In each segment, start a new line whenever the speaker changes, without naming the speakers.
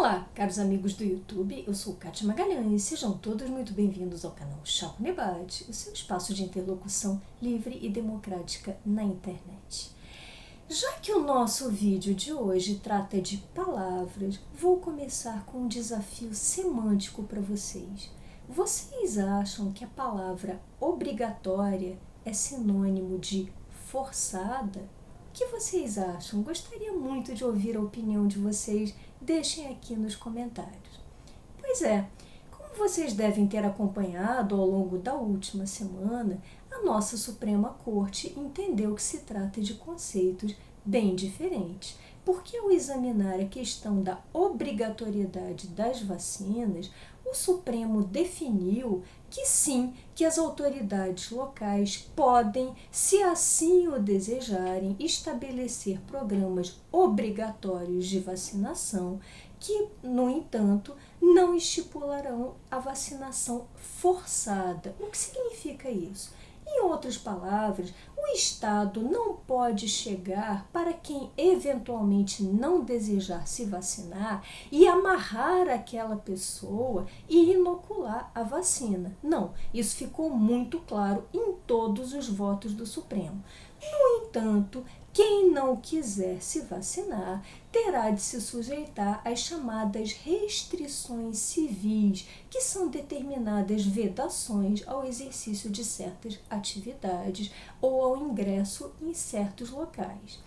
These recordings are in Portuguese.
Olá, caros amigos do YouTube, eu sou Kátia Magalhães, sejam todos muito bem-vindos ao canal Chá com Debate, o seu espaço de interlocução livre e democrática na internet. Já que o nosso vídeo de hoje trata de palavras, vou começar com um desafio semântico para vocês. Vocês acham que a palavra obrigatória é sinônimo de forçada? O que vocês acham? Gostaria muito de ouvir a opinião de vocês. Deixem aqui nos comentários. Pois é, como vocês devem ter acompanhado ao longo da última semana, a nossa Suprema Corte entendeu que se trata de conceitos bem diferentes, porque ao examinar a questão da obrigatoriedade das vacinas, o Supremo definiu que sim, que as autoridades locais podem, se assim o desejarem, estabelecer programas obrigatórios de vacinação que, no entanto, não estipularão a vacinação forçada. O que significa isso? Em outras palavras, o Estado não pode chegar para quem eventualmente não desejar se vacinar e amarrar aquela pessoa e inocular a vacina. Não, isso ficou muito claro em todos os votos do Supremo. No entanto, quem não quiser se vacinar terá de se sujeitar às chamadas restrições civis, que são determinadas vedações ao exercício de certas atividades ou ao ingresso em certos locais.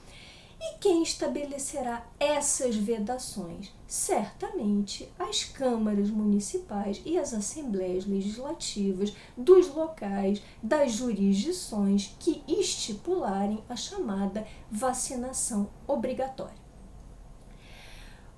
E quem estabelecerá essas vedações? Certamente as câmaras municipais e as assembleias legislativas dos locais das jurisdições que estipularem a chamada vacinação obrigatória.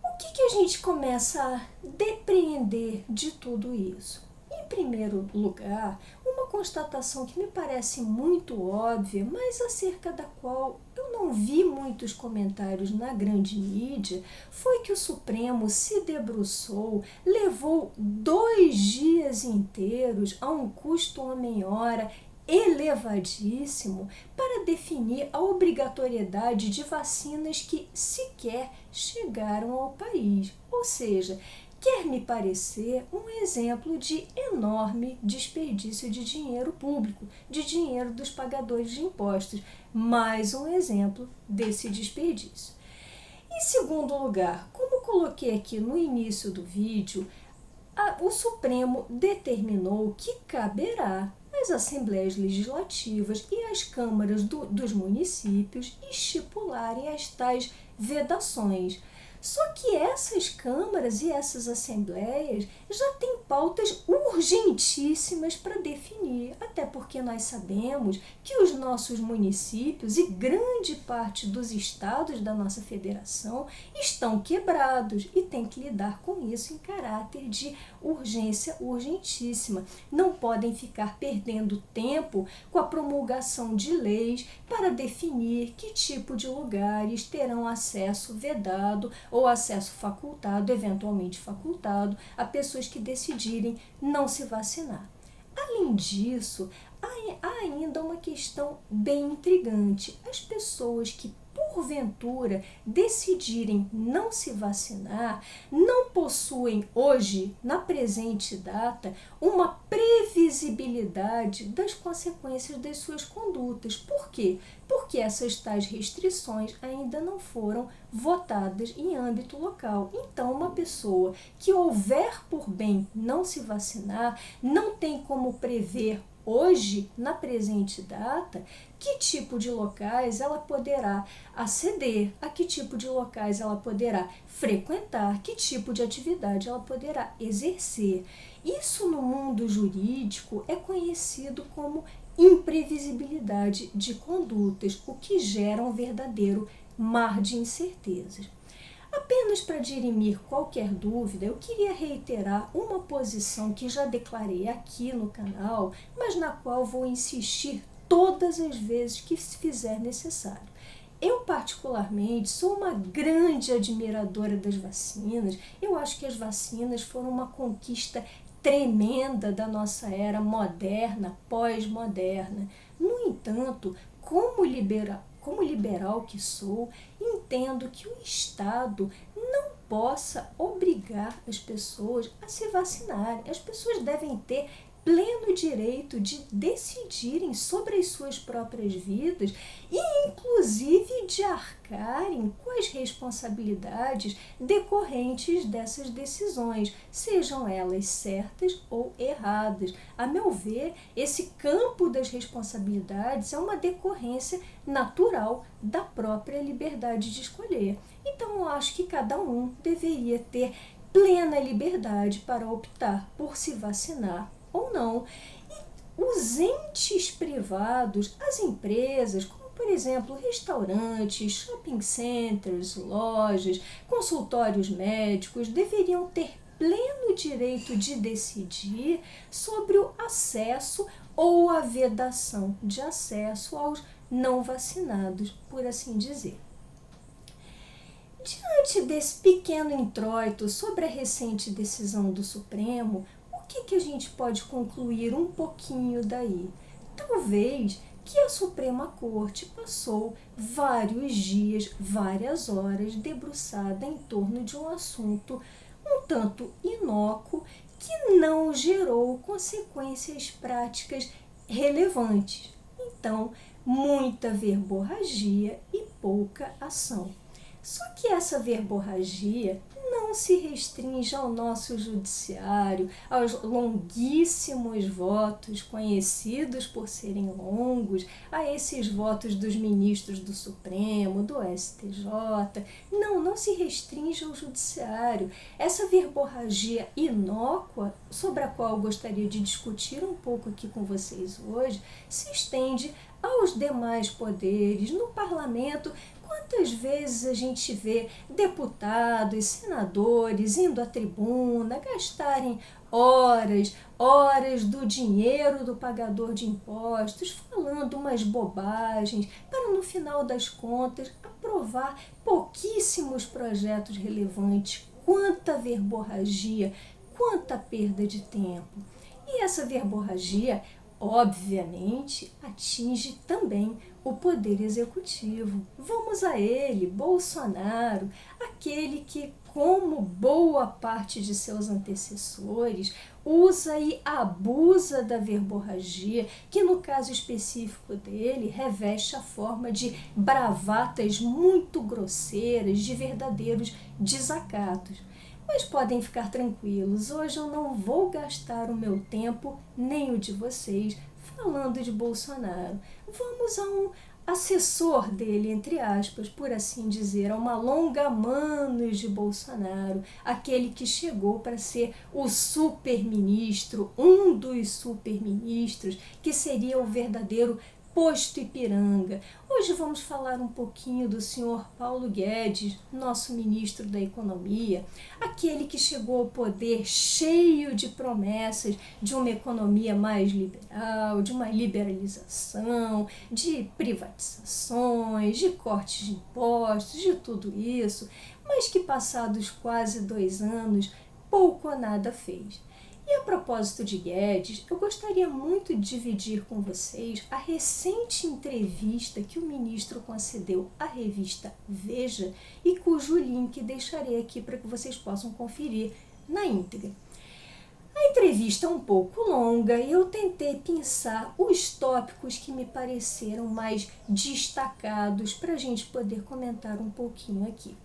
O que a gente começa a depreender de tudo isso? Em primeiro lugar, uma constatação que me parece muito óbvia, mas acerca da qual eu não vi muitos comentários na grande mídia, foi que o Supremo se debruçou, levou 2 dias inteiros a um custo homem-hora elevadíssimo para definir a obrigatoriedade de vacinas que sequer chegaram ao país. Ou seja, quer me parecer um exemplo de enorme desperdício de dinheiro público, de dinheiro dos pagadores de impostos. Mais um exemplo desse desperdício. Em segundo lugar, como coloquei aqui no início do vídeo, o Supremo determinou que caberá às assembleias legislativas e às câmaras dos municípios estipularem as tais vedações. Só que essas câmaras e essas assembleias já têm pautas urgentíssimas para definir, até porque nós sabemos que os nossos municípios e grande parte dos estados da nossa federação estão quebrados e têm que lidar com isso em caráter de urgência urgentíssima. Não podem ficar perdendo tempo com a promulgação de leis para definir que tipo de lugares terão acesso vedado ou acesso facultado, eventualmente facultado, a pessoas que decidirem não se vacinar. Além disso, há ainda uma questão bem intrigante. As pessoas que porventura decidirem não se vacinar, não possuem hoje, na presente data, uma previsibilidade das consequências das suas condutas. Por quê? Porque essas tais restrições ainda não foram votadas em âmbito local. Então, uma pessoa que houver por bem não se vacinar, não tem como prever hoje, na presente data, que tipo de locais ela poderá aceder, a que tipo de locais ela poderá frequentar, que tipo de atividade ela poderá exercer. Isso no mundo jurídico é conhecido como imprevisibilidade de condutas, o que gera um verdadeiro mar de incertezas. Apenas para dirimir qualquer dúvida, eu queria reiterar uma posição que já declarei aqui no canal, mas na qual vou insistir todas as vezes que se fizer necessário. Eu, particularmente, sou uma grande admiradora das vacinas. Eu acho que as vacinas foram uma conquista tremenda da nossa era moderna, pós-moderna. No entanto, como liberal que sou, entendo que o Estado não possa obrigar as pessoas a se vacinarem. As pessoas devem ter pleno direito de decidirem sobre as suas próprias vidas e, inclusive, de arcarem com as responsabilidades decorrentes dessas decisões, sejam elas certas ou erradas. A meu ver, esse campo das responsabilidades é uma decorrência natural da própria liberdade de escolher. Então, eu acho que cada um deveria ter plena liberdade para optar por se vacinar ou não. E os entes privados, as empresas, como por exemplo restaurantes, shopping centers, lojas, consultórios médicos, deveriam ter pleno direito de decidir sobre o acesso ou a vedação de acesso aos não vacinados, por assim dizer. Diante desse pequeno introito sobre a recente decisão do Supremo, o que a gente pode concluir um pouquinho daí? Talvez que a Suprema Corte passou vários dias, várias horas debruçada em torno de um assunto um tanto inócuo que não gerou consequências práticas relevantes. Então, muita verborragia e pouca ação. Só que essa verborragia não se restringe ao nosso judiciário, aos longuíssimos votos conhecidos por serem longos, a esses votos dos ministros do Supremo, do STJ. Não se restringe ao judiciário. Essa verborragia inócua, sobre a qual eu gostaria de discutir um pouco aqui com vocês hoje, se estende aos demais poderes, no parlamento. Quantas vezes a gente vê deputados, senadores indo à tribuna, gastarem horas do dinheiro do pagador de impostos, falando umas bobagens, para no final das contas aprovar pouquíssimos projetos relevantes. Quanta verborragia, quanta perda de tempo. E essa verborragia, obviamente, atinge também o Poder Executivo. Vamos a ele, Bolsonaro, aquele que, como boa parte de seus antecessores, usa e abusa da verborragia, que no caso específico dele reveste a forma de bravatas muito grosseiras, de verdadeiros desacatos. Mas podem ficar tranquilos, hoje eu não vou gastar o meu tempo, nem o de vocês, falando de Bolsonaro. Vamos a um assessor dele, entre aspas, por assim dizer, a uma longa-manos de Bolsonaro, aquele que chegou para ser o superministro, um dos superministros, que seria o verdadeiro posto Ipiranga. Hoje vamos falar um pouquinho do senhor Paulo Guedes, nosso ministro da Economia, aquele que chegou ao poder cheio de promessas de uma economia mais liberal, de uma liberalização, de privatizações, de cortes de impostos, de tudo isso, mas que passados quase 2 anos, pouco ou nada fez. E a propósito de Guedes, eu gostaria muito de dividir com vocês a recente entrevista que o ministro concedeu à revista Veja e cujo link deixarei aqui para que vocês possam conferir na íntegra. A entrevista é um pouco longa e eu tentei pensar os tópicos que me pareceram mais destacados para a gente poder comentar um pouquinho aqui.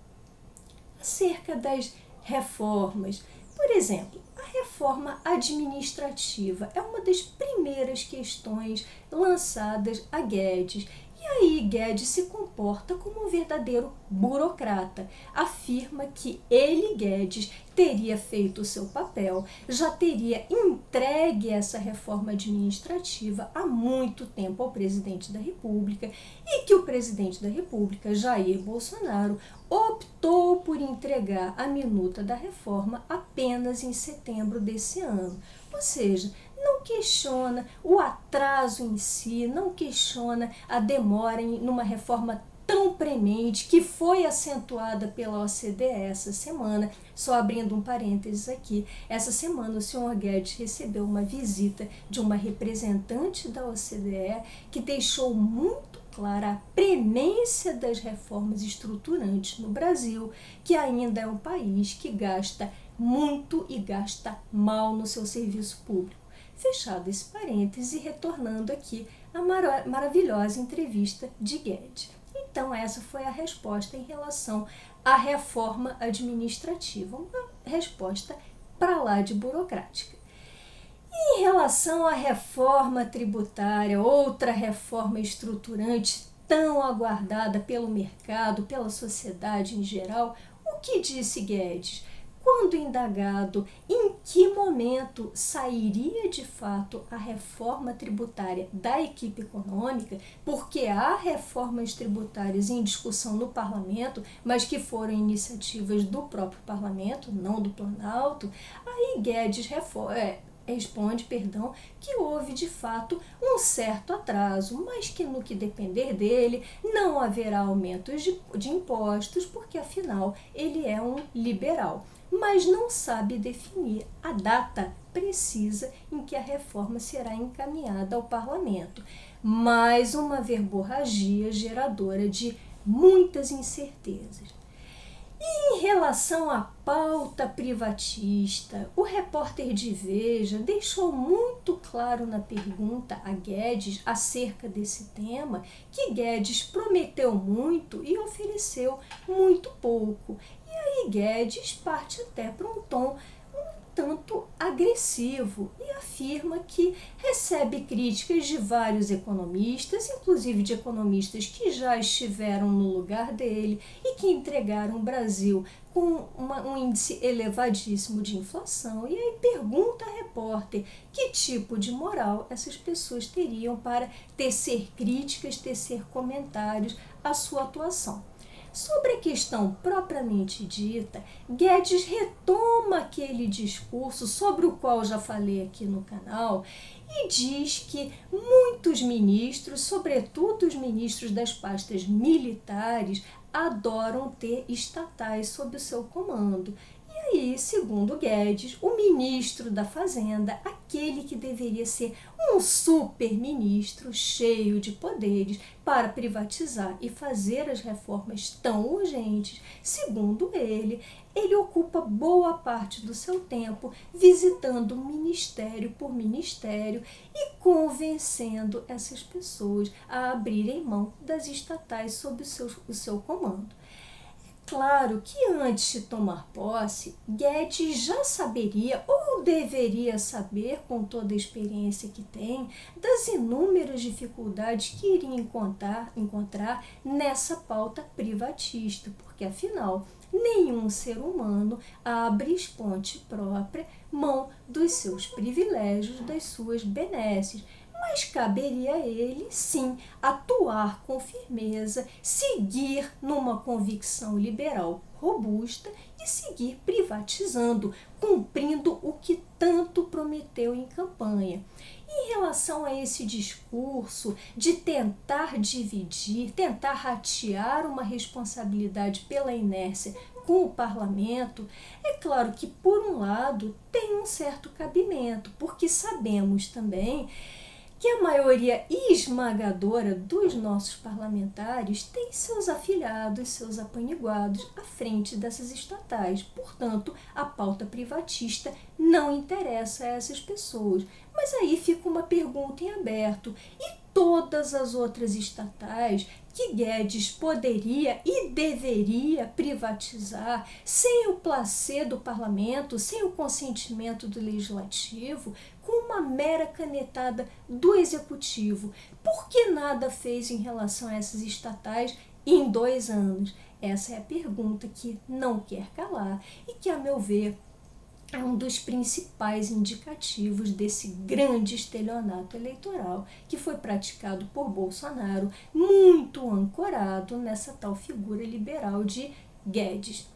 Acerca das reformas. Por exemplo, a reforma administrativa é uma das primeiras questões lançadas a Guedes. E aí Guedes se comporta como um verdadeiro burocrata. Afirma que ele, Guedes, teria feito o seu papel, já teria entregue essa reforma administrativa há muito tempo ao presidente da República e que o presidente da República, Jair Bolsonaro, optou por entregar a minuta da reforma apenas em setembro desse ano. Ou seja, não questiona o atraso em si, não questiona a demora numa reforma tão premente que foi acentuada pela OCDE essa semana. Só abrindo um parênteses aqui, essa semana o senhor Guedes recebeu uma visita de uma representante da OCDE que deixou muito clara a premência das reformas estruturantes no Brasil, que ainda é um país que gasta muito e gasta mal no seu serviço público. Fechado esse parêntese, retornando aqui à maravilhosa entrevista de Guedes. Então, essa foi a resposta em relação à reforma administrativa, uma resposta para lá de burocrática. E em relação à reforma tributária, outra reforma estruturante tão aguardada pelo mercado, pela sociedade em geral, o que disse Guedes? Quando indagado em que momento sairia de fato a reforma tributária da equipe econômica, porque há reformas tributárias em discussão no parlamento, mas que foram iniciativas do próprio parlamento, não do Planalto, aí Guedes responde que houve de fato um certo atraso, mas que no que depender dele não haverá aumentos de impostos, porque afinal ele é um liberal, mas não sabe definir a data precisa em que a reforma será encaminhada ao parlamento. Mais uma verborragia geradora de muitas incertezas. E em relação à pauta privatista, o repórter de Veja deixou muito claro na pergunta a Guedes acerca desse tema que Guedes prometeu muito e ofereceu muito pouco. E aí Guedes parte até para um tom tanto agressivo e afirma que recebe críticas de vários economistas, inclusive de economistas que já estiveram no lugar dele e que entregaram o Brasil com um índice elevadíssimo de inflação. E aí pergunta a repórter que tipo de moral essas pessoas teriam para tecer críticas, tecer comentários à sua atuação. Sobre a questão propriamente dita, Guedes retoma aquele discurso sobre o qual já falei aqui no canal e diz que muitos ministros, sobretudo os ministros das pastas militares, adoram ter estatais sob o seu comando. E aí, segundo Guedes, o ministro da Fazenda, aquele que deveria ser um super-ministro cheio de poderes para privatizar e fazer as reformas tão urgentes, segundo ele ocupa boa parte do seu tempo visitando ministério por ministério e convencendo essas pessoas a abrirem mão das estatais sob o seu comando. Claro que antes de tomar posse, Guedes já saberia ou deveria saber, com toda a experiência que tem, das inúmeras dificuldades que iria encontrar nessa pauta privatista, porque afinal nenhum ser humano abre esponte própria mão dos seus privilégios, das suas benesses. Mas caberia a ele, sim, atuar com firmeza, seguir numa convicção liberal robusta e seguir privatizando, cumprindo o que tanto prometeu em campanha. Em relação a esse discurso de tentar dividir, tentar ratear uma responsabilidade pela inércia com o parlamento, é claro que, por um lado, tem um certo cabimento, porque sabemos também que a maioria esmagadora dos nossos parlamentares tem seus afilhados, seus apaniguados à frente dessas estatais. Portanto, a pauta privatista não interessa a essas pessoas. Mas aí fica uma pergunta em aberto. E todas as outras estatais que Guedes poderia e deveria privatizar sem o placê do parlamento, sem o consentimento do legislativo, com uma mera canetada do executivo? Por que nada fez em relação a essas estatais em 2 anos? Essa é a pergunta que não quer calar e que, a meu ver, é um dos principais indicativos desse grande estelionato eleitoral que foi praticado por Bolsonaro, muito ancorado nessa tal figura liberal de Guedes.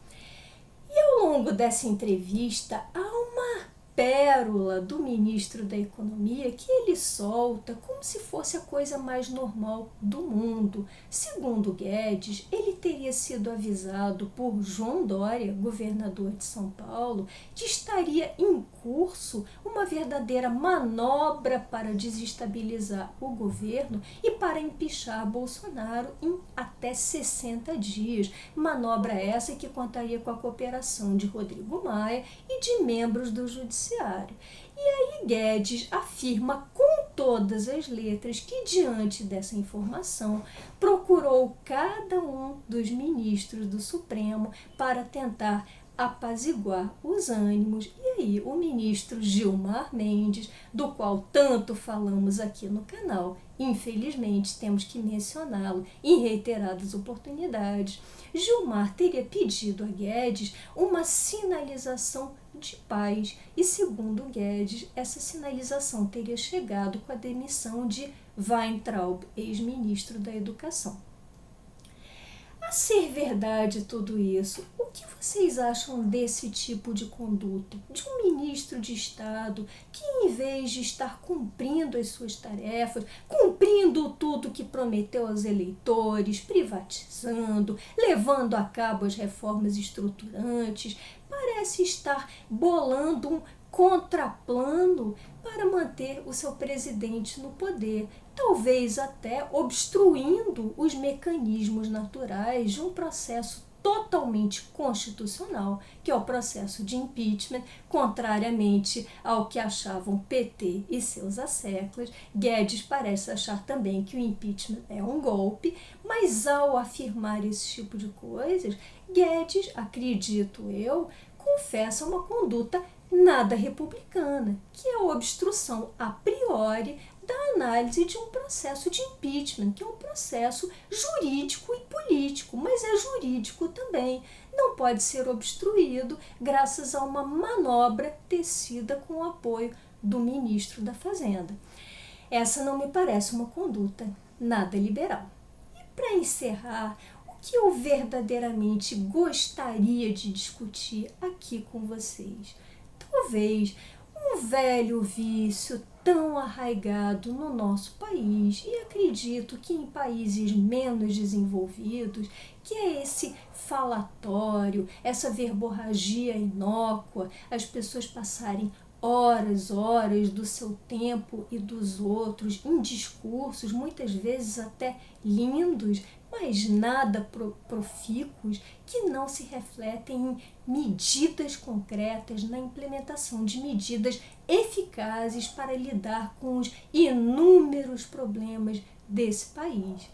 E ao longo dessa entrevista há uma pérola do ministro da Economia que ele solta como se fosse a coisa mais normal do mundo. Segundo Guedes, ele teria sido avisado por João Dória, governador de São Paulo, que estaria em curso uma verdadeira manobra para desestabilizar o governo e para empichar Bolsonaro em até 60 dias. Manobra essa que contaria com a cooperação de Rodrigo Maia e de membros do Judiciário. E aí Guedes afirma com todas as letras que, diante dessa informação, procurou cada um dos ministros do Supremo para tentar apaziguar os ânimos. E aí o ministro Gilmar Mendes, do qual tanto falamos aqui no canal, infelizmente temos que mencioná-lo em reiteradas oportunidades, Gilmar teria pedido a Guedes uma sinalização de paz e, segundo Guedes, essa sinalização teria chegado com a demissão de Weintraub, ex-ministro da Educação. A ser verdade tudo isso, o que vocês acham desse tipo de conduta? De um ministro de Estado que, em vez de estar cumprindo as suas tarefas, cumprindo tudo que prometeu aos eleitores, privatizando, levando a cabo as reformas estruturantes, parece estar bolando um contraplano para manter o seu presidente no poder, talvez até obstruindo os mecanismos naturais de um processo totalmente constitucional, que é o processo de impeachment, contrariamente ao que achavam PT e seus asseclas. Guedes parece achar também que o impeachment é um golpe, mas ao afirmar esse tipo de coisas, Guedes, acredito eu, confessa uma conduta nada republicana, que é a obstrução a priori da análise de um processo de impeachment, que é um processo jurídico e político, mas é jurídico também. Não pode ser obstruído graças a uma manobra tecida com o apoio do ministro da Fazenda. Essa não me parece uma conduta nada liberal. E para encerrar, o que eu verdadeiramente gostaria de discutir aqui com vocês? Talvez um velho vício tão arraigado no nosso país, e acredito que em países menos desenvolvidos, que é esse falatório, essa verborragia inócua, as pessoas passarem horas do seu tempo e dos outros em discursos, muitas vezes até lindos, mas nada profícuos, que não se refletem em medidas concretas, na implementação de medidas eficazes para lidar com os inúmeros problemas desse país.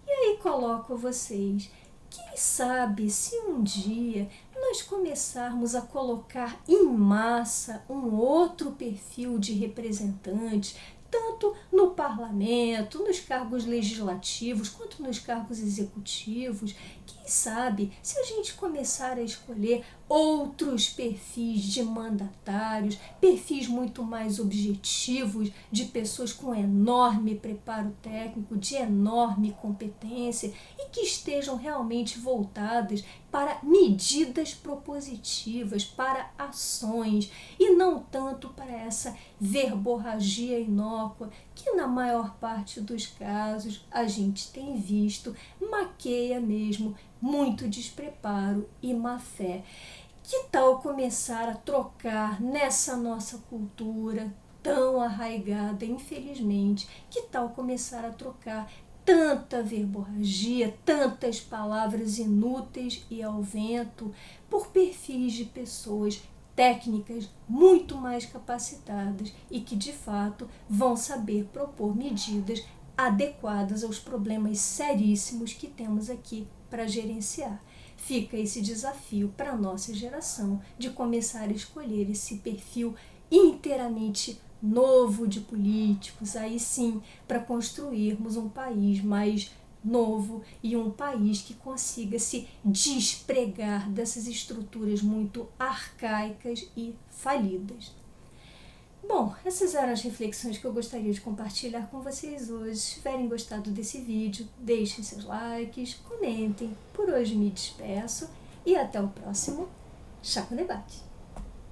E aí coloco a vocês, quem sabe se um dia nós começarmos a colocar em massa um outro perfil de representantes, tanto no parlamento, nos cargos legislativos, quanto nos cargos executivos. Quem sabe se a gente começar a escolher outros perfis de mandatários, perfis muito mais objetivos, de pessoas com enorme preparo técnico, de enorme competência e que estejam realmente voltadas para medidas propositivas, para ações e não tanto para essa verborragia inócua que na maior parte dos casos a gente tem visto maqueia mesmo muito despreparo e má fé. Que tal começar a trocar nessa nossa cultura tão arraigada, infelizmente, que tal começar a trocar tanta verborragia, tantas palavras inúteis e ao vento, por perfis de pessoas técnicas muito mais capacitadas e que, de fato, vão saber propor medidas adequadas aos problemas seríssimos que temos aqui para gerenciar. Fica esse desafio para a nossa geração de começar a escolher esse perfil inteiramente novo de políticos, aí sim, para construirmos um país mais novo e um país que consiga se despregar dessas estruturas muito arcaicas e falidas. Bom, essas eram as reflexões que eu gostaria de compartilhar com vocês hoje. Se tiverem gostado desse vídeo, deixem seus likes, comentem. Por hoje me despeço e até o próximo Chá com Debate.